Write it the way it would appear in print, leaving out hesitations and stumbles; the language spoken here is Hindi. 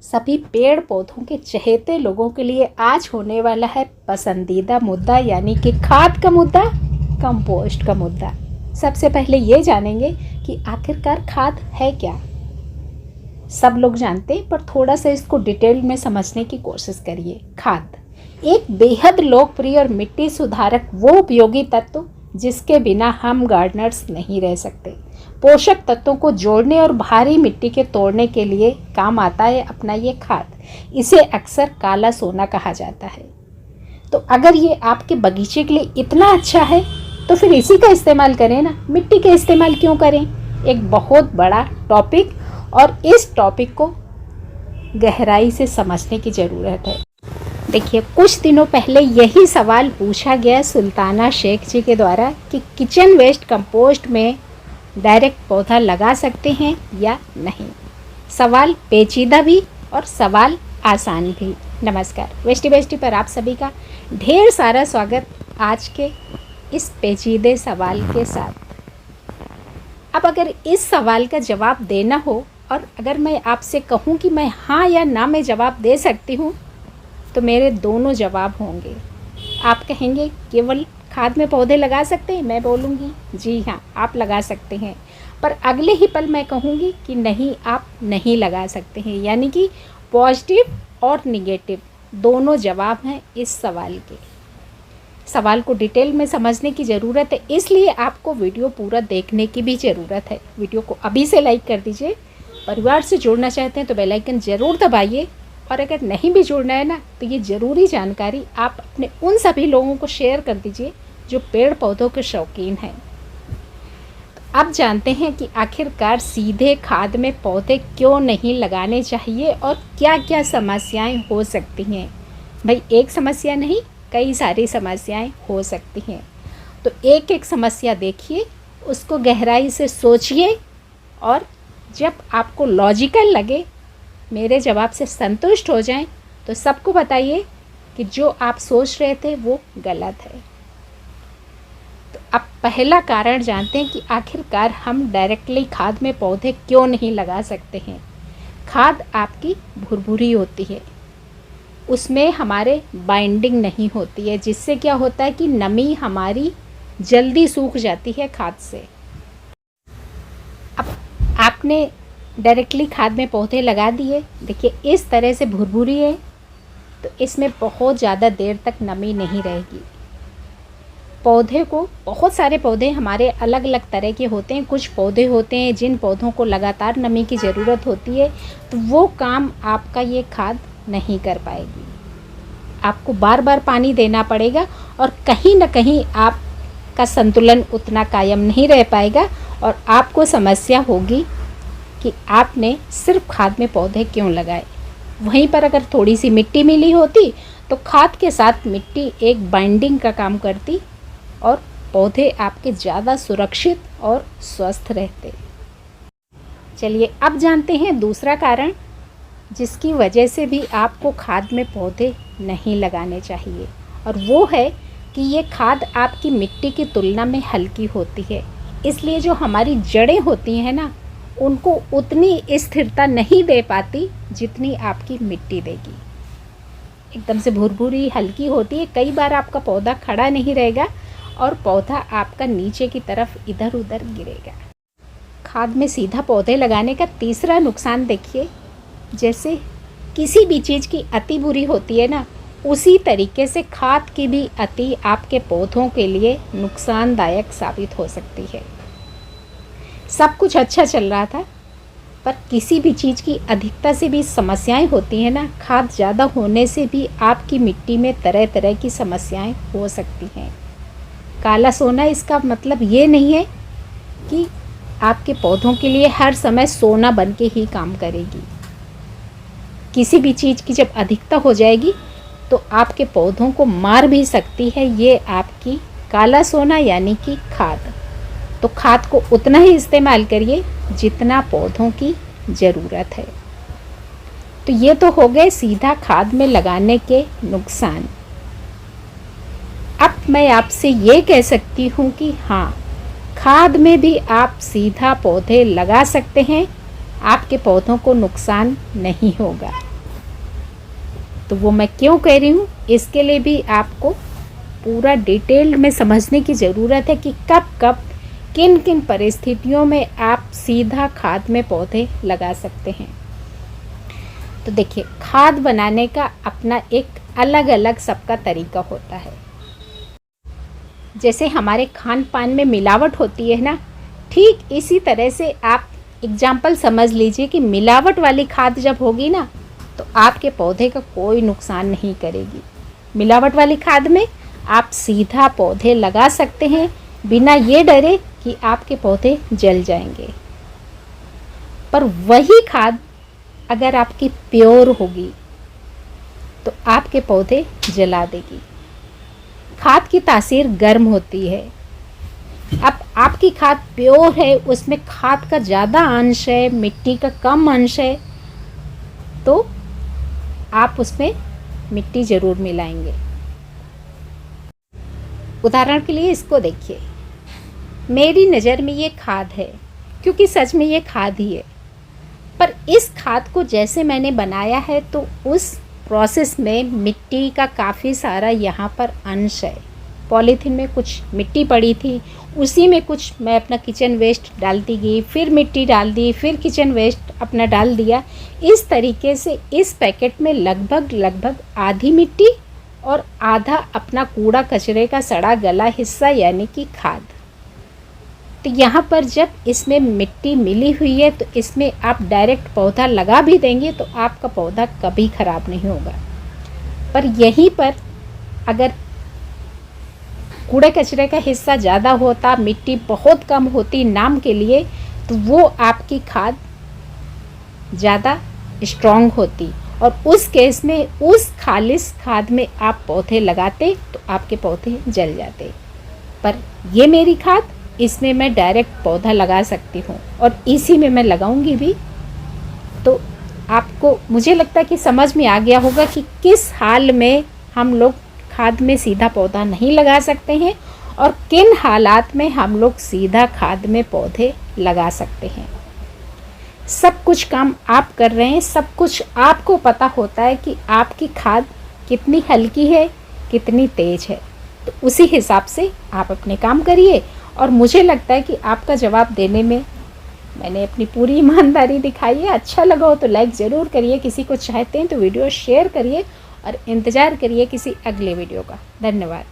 सभी पेड़ पौधों के चहेते लोगों के लिए आज होने वाला है पसंदीदा मुद्दा, यानी कि खाद का मुद्दा, कंपोस्ट का मुद्दा। सबसे पहले ये जानेंगे कि आखिरकार खाद है क्या। सब लोग जानते हैं, पर थोड़ा सा इसको डिटेल में समझने की कोशिश करिए। खाद एक बेहद लोकप्रिय और मिट्टी सुधारक वो उपयोगी तत्व जिसके बिना हम गार्डनर्स नहीं रह सकते। पोषक तत्वों को जोड़ने और भारी मिट्टी के तोड़ने के लिए काम आता है अपना ये खाद। इसे अक्सर काला सोना कहा जाता है। तो अगर ये आपके बगीचे के लिए इतना अच्छा है तो फिर इसी का इस्तेमाल करें ना, मिट्टी का इस्तेमाल क्यों करें। एक बहुत बड़ा टॉपिक, और इस टॉपिक को गहराई से समझने की ज़रूरत है। देखिए, कुछ दिनों पहले यही सवाल पूछा गया सुल्ताना शेख जी के द्वारा कि किचन वेस्ट कंपोस्ट में डायरेक्ट पौधा लगा सकते हैं या नहीं। सवाल पेचीदा भी और सवाल आसान भी। नमस्कार, वेस्टी बेस्टी पर आप सभी का ढेर सारा स्वागत आज के इस पेचीदे सवाल के साथ। अब अगर इस सवाल का जवाब देना हो और अगर मैं आपसे कहूँ कि मैं हाँ या ना में जवाब दे सकती हूँ, तो मेरे दोनों जवाब होंगे। आप कहेंगे केवल खाद में पौधे लगा सकते हैं, मैं बोलूँगी जी हाँ आप लगा सकते हैं। पर अगले ही पल मैं कहूँगी कि नहीं, आप नहीं लगा सकते हैं। यानी कि पॉजिटिव और निगेटिव दोनों जवाब हैं इस सवाल के। सवाल को डिटेल में समझने की ज़रूरत है, इसलिए आपको वीडियो पूरा देखने की भी ज़रूरत है। वीडियो को अभी से लाइक कर दीजिए। परिवार से जुड़ना चाहते हैं तो बेल आइकन ज़रूर दबाइए, और अगर नहीं भी जुड़ना है ना, तो ये ज़रूरी जानकारी आप अपने उन सभी लोगों को शेयर कर दीजिए जो पेड़ पौधों के शौकीन हैं। तो अब जानते हैं कि आखिरकार सीधे खाद में पौधे क्यों नहीं लगाने चाहिए और क्या क्या समस्याएं हो सकती हैं। भाई, एक समस्या नहीं, कई सारी समस्याएं हो सकती हैं। तो एक एक समस्या देखिए, उसको गहराई से सोचिए, और जब आपको लॉजिकल लगे, मेरे जवाब से संतुष्ट हो जाएं, तो सबको बताइए कि जो आप सोच रहे थे वो गलत है। तो अब पहला कारण जानते हैं कि आखिरकार हम डायरेक्टली खाद में पौधे क्यों नहीं लगा सकते हैं। खाद आपकी भुरभुरी होती है, उसमें हमारे बाइंडिंग नहीं होती है, जिससे क्या होता है कि नमी हमारी जल्दी सूख जाती है खाद से। अब आपने डायरेक्टली खाद में पौधे लगा दिए, देखिए इस तरह से भुरभुरी है, तो इसमें बहुत ज़्यादा देर तक नमी नहीं रहेगी। पौधे को, बहुत सारे पौधे हमारे अलग अलग तरह के होते हैं। कुछ पौधे होते हैं जिन पौधों को लगातार नमी की ज़रूरत होती है, तो वो काम आपका ये खाद नहीं कर पाएगी। आपको बार बार पानी देना पड़ेगा, और कहीं ना कहीं आपका संतुलन उतना कायम नहीं रह पाएगा, और आपको समस्या होगी कि आपने सिर्फ खाद में पौधे क्यों लगाए। वहीं पर अगर थोड़ी सी मिट्टी मिली होती तो खाद के साथ मिट्टी एक बाइंडिंग का काम करती, और पौधे आपके ज़्यादा सुरक्षित और स्वस्थ रहते। चलिए अब जानते हैं दूसरा कारण जिसकी वजह से भी आपको खाद में पौधे नहीं लगाने चाहिए, और वो है कि ये खाद आपकी मिट्टी की तुलना में हल्की होती है। इसलिए जो हमारी जड़ें होती हैं ना, उनको उतनी स्थिरता नहीं दे पाती जितनी आपकी मिट्टी देगी। एकदम से भुरभुरी हल्की होती है, कई बार आपका पौधा खड़ा नहीं रहेगा और पौधा आपका नीचे की तरफ इधर उधर गिरेगा। खाद में सीधा पौधे लगाने का तीसरा नुकसान देखिए, जैसे किसी भी चीज़ की अति बुरी होती है ना, उसी तरीके से खाद की भी अति आपके पौधों के लिए नुकसानदायक साबित हो सकती है। सब कुछ अच्छा चल रहा था, पर किसी भी चीज़ की अधिकता से भी समस्याएं होती हैं ना। खाद ज़्यादा होने से भी आपकी मिट्टी में तरह तरह की समस्याएं हो सकती हैं। काला सोना इसका मतलब ये नहीं है कि आपके पौधों के लिए हर समय सोना बन के ही काम करेगी। किसी भी चीज़ की जब अधिकता हो जाएगी तो आपके पौधों को मार भी सकती है ये आपकी काला सोना, यानी कि खाद। तो खाद को उतना ही इस्तेमाल करिए जितना पौधों की ज़रूरत है। तो ये तो हो गए सीधा खाद में लगाने के नुकसान। अब मैं आपसे ये कह सकती हूँ कि हाँ, खाद में भी आप सीधा पौधे लगा सकते हैं, आपके पौधों को नुकसान नहीं होगा। तो वो मैं क्यों कह रही हूँ, इसके लिए भी आपको पूरा डिटेल में समझने की ज़रूरत है कि कब कब किन किन परिस्थितियों में आप सीधा खाद में पौधे लगा सकते हैं। तो देखिए, खाद बनाने का अपना एक अलग अलग सबका तरीका होता है। जैसे हमारे खान पान में मिलावट होती है ना, ठीक इसी तरह से आप एग्जाम्पल समझ लीजिए कि मिलावट वाली खाद जब होगी ना, तो आपके पौधे का कोई नुकसान नहीं करेगी। मिलावट वाली खाद में आप सीधा पौधे लगा सकते हैं बिना ये डरे कि आपके पौधे जल जाएंगे। पर वही खाद अगर आपकी प्योर होगी तो आपके पौधे जला देगी। खाद की तासीर गर्म होती है। अब आपकी खाद प्योर है, उसमें खाद का ज़्यादा अंश है, मिट्टी का कम अंश है, तो आप उसमें मिट्टी ज़रूर मिलाएंगे। उदाहरण के लिए इसको देखिए, मेरी नज़र में ये खाद है क्योंकि सच में ये खाद ही है, पर इस खाद को जैसे मैंने बनाया है तो उस प्रोसेस में मिट्टी का काफ़ी सारा यहाँ पर अंश है। पॉलीथीन में कुछ मिट्टी पड़ी थी, उसी में कुछ मैं अपना किचन वेस्ट डालती गई, फिर मिट्टी डाल दी, फिर किचन वेस्ट अपना डाल दिया। इस तरीके से इस पैकेट में लगभग आधी मिट्टी और आधा अपना कूड़ा कचरे का सड़ा गला हिस्सा यानी कि खाद। तो यहाँ पर जब इसमें मिट्टी मिली हुई है तो इसमें आप डायरेक्ट पौधा लगा भी देंगे तो आपका पौधा कभी ख़राब नहीं होगा। पर यहीं पर अगर कूड़े कचरे का हिस्सा ज़्यादा होता, मिट्टी बहुत कम होती नाम के लिए, तो वो आपकी खाद ज़्यादा स्ट्रॉन्ग होती और उस केस में उस खालिस खाद में आप पौधे लगाते तो आपके पौधे जल जाते। पर ये मेरी खाद, इसमें मैं डायरेक्ट पौधा लगा सकती हूँ और इसी में मैं लगाऊंगी भी। तो आपको मुझे लगता है कि समझ में आ गया होगा कि किस हाल में हम लोग खाद में सीधा पौधा नहीं लगा सकते हैं और किन हालात में हम लोग सीधा खाद में पौधे लगा सकते हैं। सब कुछ काम आप कर रहे हैं, सब कुछ आपको पता होता है कि आपकी खाद कितनी हल्की है, कितनी तेज है। तो उसी हिसाब से आप अपने काम करिए और मुझे लगता है कि आपका जवाब देने में मैंने अपनी पूरी ईमानदारी दिखाई है। अच्छा लगा हो तो लाइक ज़रूर करिए, किसी को चाहते हैं तो वीडियो शेयर करिए और इंतज़ार करिए किसी अगले वीडियो का। धन्यवाद।